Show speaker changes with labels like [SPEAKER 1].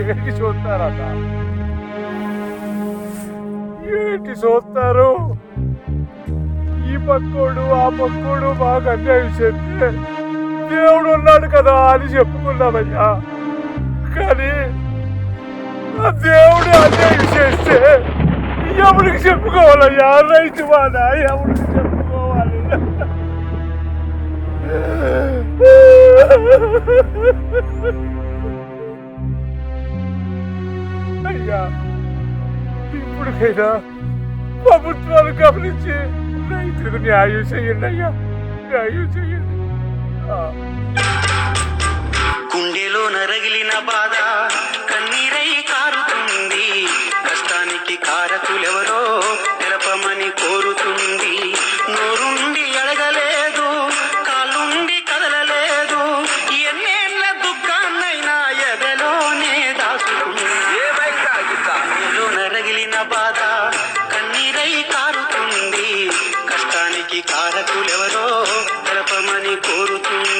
[SPEAKER 1] ఏంటి చూస్తారన్న, ఏంటి చూస్తారు? ఈ పక్కోడు ఆ పక్కోడు మాకు అన్యాయం చేస్తే దేవుడు ఉన్నాడు కదా అని చెప్పుకున్నామయ్యా. కానీ ఆ దేవుడు అన్యాయం చేస్తే ఎవరికి చెప్పుకోవాలయ్యా? రైతు వాడ ఎవరికి చెప్పుకోవాలి? అయ్యా, ఇప్పటికైనా ప్రభుత్వాలు గమనించి రైతులకు న్యాయం చేయండి అయ్యా, న్యాయం చేయండి.
[SPEAKER 2] గుండెలో నరగిలిన బాధ కన్నీరై కారుతుంది, కష్టానికి కారకులెవరో తెలపమని కోరుతుంది. నోరుండి అడగలేదు, కాళ్ళుండి కదలలేదు, ఎన్నేళ్ల దుఃఖాన్నైనా ఎదలోనే దాచుకుంది. గుండెలో నరగిలిన బాధ కన్నీరై కారుతుంది, కష్టానికి కారకులెవరో తెలపమని కోరుతుంది.